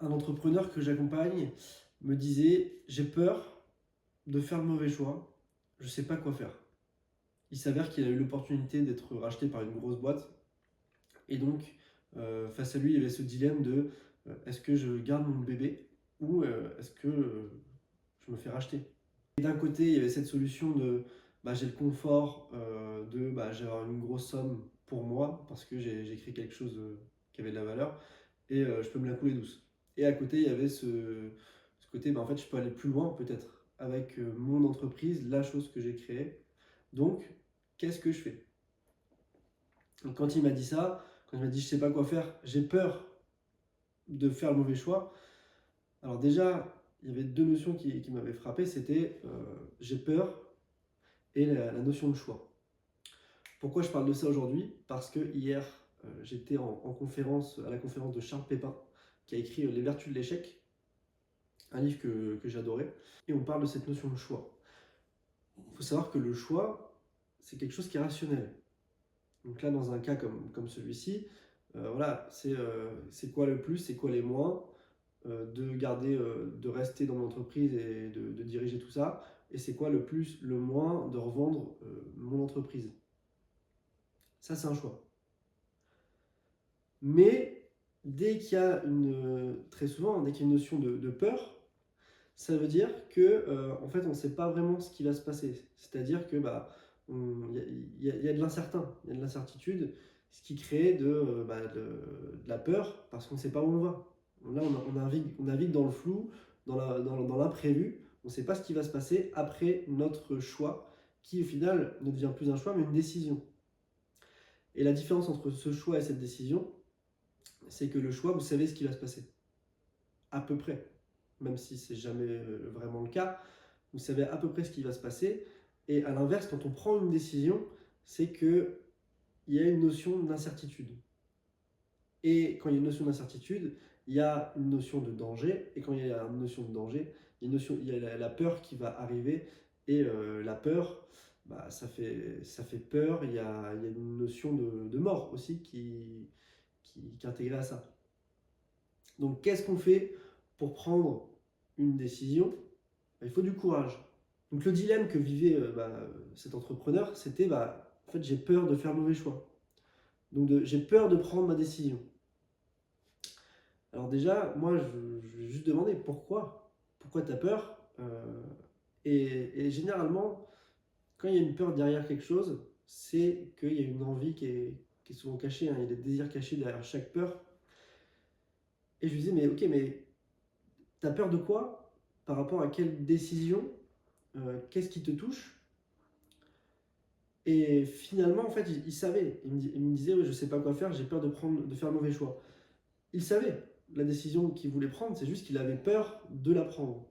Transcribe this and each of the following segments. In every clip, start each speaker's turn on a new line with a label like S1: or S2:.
S1: un entrepreneur que j'accompagne me disait: j'ai peur de faire le mauvais choix, je ne sais pas quoi faire. Il s'avère qu'il a eu l'opportunité d'être racheté par une grosse boîte et donc face à lui il y avait ce dilemme de est-ce que je garde mon bébé ou est-ce que je me fais racheter. Et d'un côté il y avait cette solution de j'ai le confort de j'ai une grosse somme pour moi parce que j'ai créé quelque chose qui avait de la valeur et je peux me la couler douce. Et à côté, il y avait ce côté, en fait, je peux aller plus loin peut-être avec mon entreprise, la chose que j'ai créée. Donc, qu'est-ce que je fais? Donc, quand il m'a dit ça, quand il m'a dit je sais pas quoi faire, j'ai peur de faire le mauvais choix. Alors déjà, il y avait deux notions qui m'avaient frappé, c'était j'ai peur et la notion de choix. Pourquoi je parle de ça aujourd'hui? Parce que hier, j'étais en conférence, à la conférence de Charles Pépin, qui a écrit Les Vertus de l'échec, un livre que j'adorais, et on parle de cette notion de choix. Il faut savoir que le choix, c'est quelque chose qui est rationnel. Donc là, dans un cas comme celui-ci, voilà, c'est quoi le plus, c'est quoi les moins, de garder, de rester dans l'entreprise et de diriger tout ça, et c'est quoi le plus, le moins, de revendre mon entreprise. Ça, c'est un choix. Mais dès qu'il y a très souvent, dès qu'il y a une notion de peur, ça veut dire que en fait, on ne sait pas vraiment ce qui va se passer. C'est-à-dire que il y a de l'incertain, il y a de l'incertitude, ce qui crée de la peur parce qu'on ne sait pas où on va. Là, on navigue dans le flou, dans l'imprévu. On ne sait pas ce qui va se passer après notre choix, qui au final ne devient plus un choix, mais une décision. Et la différence entre ce choix et cette décision, c'est que le choix, vous savez ce qui va se passer. À peu près. Même si c'est jamais vraiment le cas, vous savez à peu près ce qui va se passer. Et à l'inverse, quand on prend une décision, c'est qu'il y a une notion d'incertitude. Et quand il y a une notion d'incertitude, il y a une notion de danger. Et quand il y a une notion de danger, il y a la peur qui va arriver. Et la peur, ça fait peur. Il y a une notion de mort aussi qui est intégrée à ça. Donc qu'est-ce qu'on fait pour prendre une décision? Il faut du courage. Donc le dilemme que vivait cet entrepreneur, c'était en fait j'ai peur de faire le mauvais choix. Donc j'ai peur de prendre ma décision. Alors déjà, moi je vais juste demander pourquoi? Pourquoi tu as peur? Et généralement, quand il y a une peur derrière quelque chose, c'est qu'il y a une envie qui est souvent cachée, hein. Il y a des désirs cachés derrière chaque peur. Et je lui disais, mais ok, mais t'as peur de quoi? Par rapport à quelle décision? Qu'est-ce qui te touche? Et finalement, en fait, il savait. Il me disait, ouais, je sais pas quoi faire, j'ai peur de faire le mauvais choix. Il savait la décision qu'il voulait prendre, c'est juste qu'il avait peur de la prendre.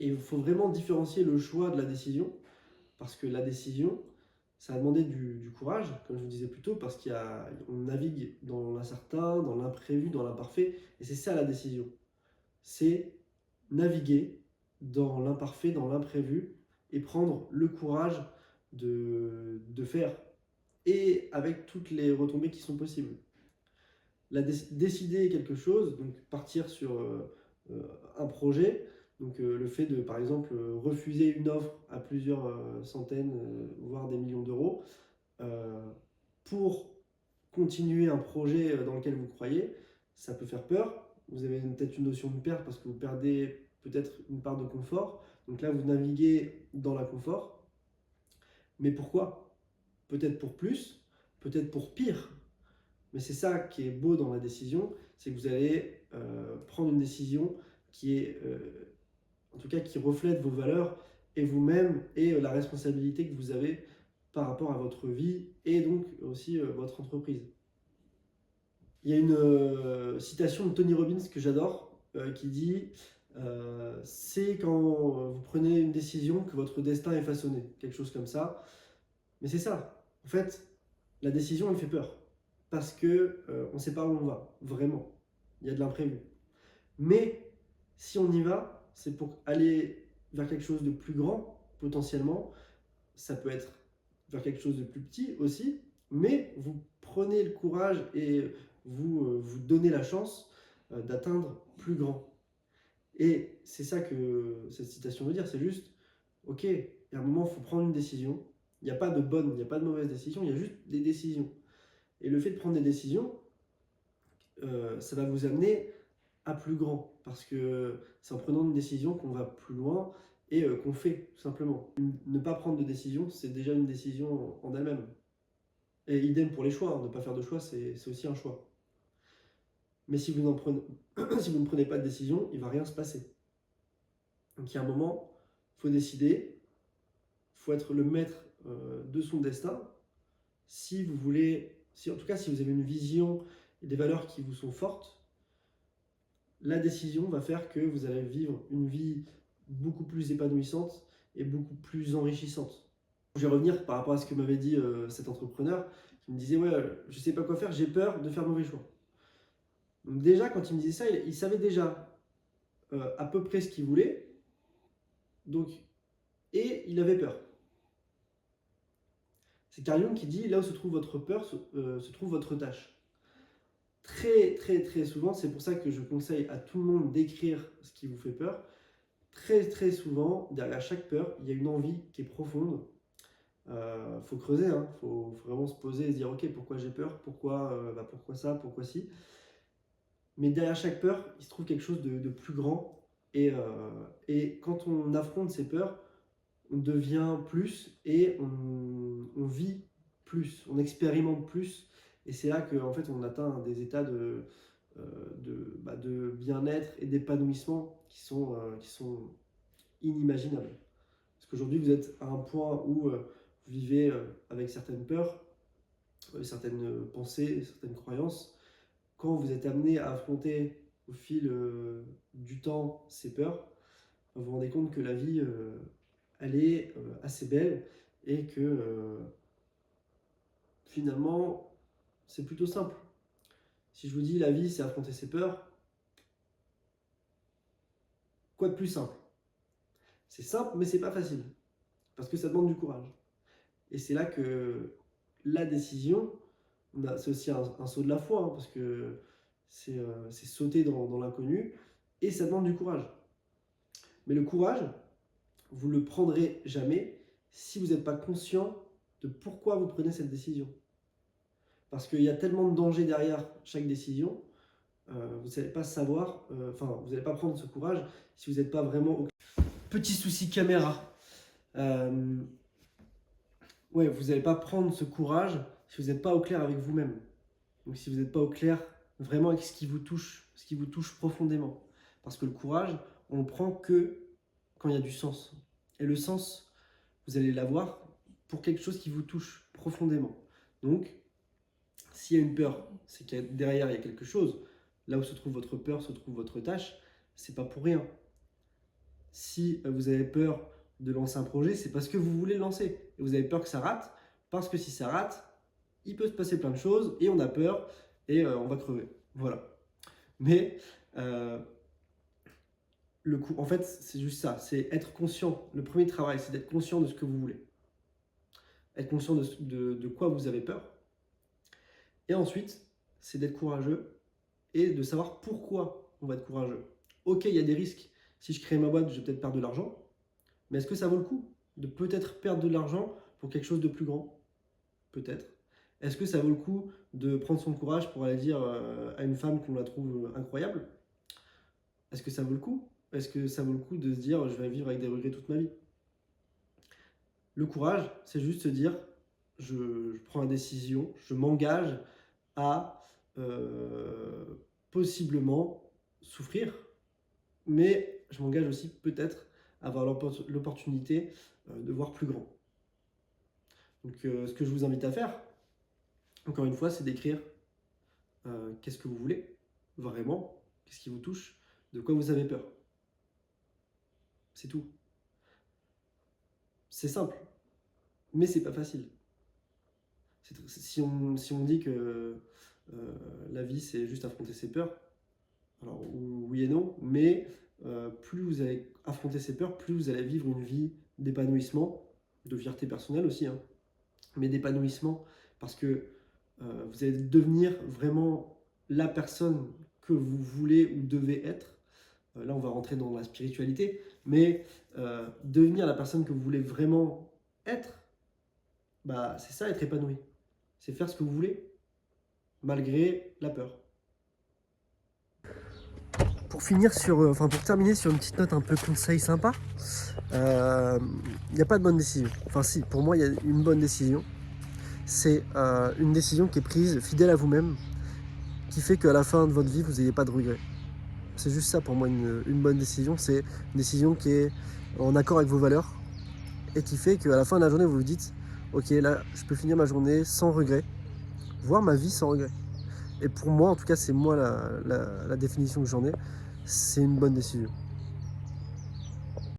S1: Et il faut vraiment différencier le choix de la décision, parce que la décision, ça a demandé du courage, comme je vous disais plus tôt, parce qu'on navigue dans l'incertain, dans l'imprévu, dans l'imparfait, et c'est ça la décision. C'est naviguer dans l'imparfait, dans l'imprévu, et prendre le courage de faire, et avec toutes les retombées qui sont possibles. Décider quelque chose, donc partir sur un projet, donc le fait de, par exemple, refuser une offre à plusieurs centaines, voire des millions d'euros, euh, pour continuer un projet dans lequel vous croyez, ça peut faire peur. Vous avez peut-être une notion de perte parce que vous perdez peut-être une part de confort. Donc là, vous naviguez dans l'inconfort. Mais pourquoi? Peut-être pour plus, peut-être pour pire. Mais c'est ça qui est beau dans la décision, c'est que vous allez prendre une décision qui est, en tout cas, qui reflète vos valeurs et vous-même et la responsabilité que vous avez par rapport à votre vie et donc aussi votre entreprise. Il y a une citation de Tony Robbins que j'adore qui dit c'est quand vous prenez une décision que votre destin est façonné, quelque chose comme ça. Mais c'est ça. En fait, la décision, elle fait peur parce que on ne sait pas où on va vraiment. Il y a de l'imprévu. Mais si on y va, c'est pour aller vers quelque chose de plus grand potentiellement. Ça peut être vers quelque chose de plus petit aussi, mais vous prenez le courage et vous donnez la chance d'atteindre plus grand. Et c'est ça que cette citation veut dire, c'est juste, ok, il y a un moment, il faut prendre une décision. Il n'y a pas de bonne, il n'y a pas de mauvaise décision, il y a juste des décisions. Et le fait de prendre des décisions, ça va vous amener à plus grand. Parce que c'est en prenant une décision qu'on va plus loin et qu'on fait, tout simplement. Ne pas prendre de décision, c'est déjà une décision en elle-même. Et idem pour les choix, hein. Ne pas faire de choix, c'est aussi un choix. Mais si vous, si vous ne prenez pas de décision, il ne va rien se passer. Donc il y a un moment, il faut décider, il faut être le maître de son destin. Si vous voulez, en tout cas si vous avez une vision et des valeurs qui vous sont fortes, la décision va faire que vous allez vivre une vie beaucoup plus épanouissante et beaucoup plus enrichissante. Je vais revenir par rapport à ce que m'avait dit cet entrepreneur qui me disait « Ouais, je ne sais pas quoi faire, j'ai peur de faire mauvais choix. » Donc déjà, quand il me disait ça, il savait déjà à peu près ce qu'il voulait, donc, et il avait peur. C'est Carl Jung qui dit « Là où se trouve votre peur, se trouve votre tâche. » Très, très, très souvent, c'est pour ça que je conseille à tout le monde d'écrire ce qui vous fait peur. Très, très souvent, derrière chaque peur, il y a une envie qui est profonde. Faut creuser, hein. Faut vraiment se poser et se dire « Ok, pourquoi j'ai peur? Pourquoi ça? Pourquoi si ?» Mais derrière chaque peur, il se trouve quelque chose de plus grand. Et quand on affronte ces peurs, on devient plus et on vit plus, on expérimente plus. Et c'est là qu'en fait, on atteint des états de bien-être et d'épanouissement qui sont inimaginables. Parce qu'aujourd'hui, vous êtes à un point où vous vivez avec certaines peurs, certaines pensées, certaines croyances. Quand vous êtes amené à affronter au fil du temps ces peurs, vous vous rendez compte que la vie, elle est assez belle et que finalement, c'est plutôt simple. Si je vous dis la vie, c'est affronter ses peurs, quoi de plus simple? C'est simple, mais c'est pas facile. Parce que ça demande du courage. Et c'est là que la décision, c'est aussi un saut de la foi, hein, parce que c'est sauter dans l'inconnu, et ça demande du courage. Mais le courage, vous ne le prendrez jamais si vous n'êtes pas conscient de pourquoi vous prenez cette décision. Parce qu'il y a tellement de dangers derrière chaque décision, vous n'allez pas savoir, vous n'allez pas prendre ce courage si vous n'êtes pas vraiment... Petit souci caméra. Ouais, vous n'allez pas prendre ce courage si vous n'êtes pas au clair avec vous-même. Donc si vous n'êtes pas au clair vraiment avec ce qui vous touche profondément. Parce que le courage, on le prend que quand il y a du sens. Et le sens, vous allez l'avoir pour quelque chose qui vous touche profondément. Donc, s'il y a une peur, c'est que derrière il y a quelque chose. Là où se trouve votre peur, se trouve votre tâche. C'est pas pour rien. Si vous avez peur de lancer un projet, c'est parce que vous voulez le lancer. Et vous avez peur que ça rate, parce que si ça rate, il peut se passer plein de choses et on a peur et on va crever. Voilà. Mais en fait, c'est juste ça, c'est être conscient. Le premier travail, c'est d'être conscient de ce que vous voulez. Être conscient de quoi vous avez peur. Et ensuite, c'est d'être courageux et de savoir pourquoi on va être courageux. Ok, il y a des risques. Si je crée ma boîte, je vais peut-être perdre de l'argent. Mais est-ce que ça vaut le coup de peut-être perdre de l'argent pour quelque chose de plus grand? Peut-être. Est-ce que ça vaut le coup de prendre son courage pour aller dire à une femme qu'on la trouve incroyable? Est-ce que ça vaut le coup? Est-ce que ça vaut le coup de se dire je vais vivre avec des regrets toute ma vie? Le courage, c'est juste se dire je prends une décision, je m'engage à possiblement souffrir, mais je m'engage aussi peut-être à avoir l'opportunité de voir plus grand. Donc ce que je vous invite à faire, encore une fois, c'est d'écrire qu'est-ce que vous voulez vraiment, qu'est-ce qui vous touche, de quoi vous avez peur. C'est tout. C'est simple, mais c'est pas facile. Si on dit que la vie c'est juste affronter ses peurs, alors oui et non, mais plus vous allez affronter ses peurs, plus vous allez vivre une vie d'épanouissement, de fierté personnelle aussi, hein, mais d'épanouissement, parce que vous allez devenir vraiment la personne que vous voulez ou devez être. Là, on va rentrer dans la spiritualité, mais devenir la personne que vous voulez vraiment être, bah, c'est ça, être épanoui. C'est faire ce que vous voulez, malgré la peur. Pour terminer sur une petite note un peu conseil sympa, il n'y a pas de bonne décision. Enfin si, pour moi, il y a une bonne décision. C'est une décision qui est prise fidèle à vous-même, qui fait qu'à la fin de votre vie, vous n'ayez pas de regrets. C'est juste ça pour moi, une bonne décision. C'est une décision qui est en accord avec vos valeurs et qui fait qu'à la fin de la journée, vous vous dites « Ok, là, je peux finir ma journée sans regret, voire ma vie sans regret. » Et pour moi, en tout cas, c'est moi la définition que j'en ai. C'est une bonne décision.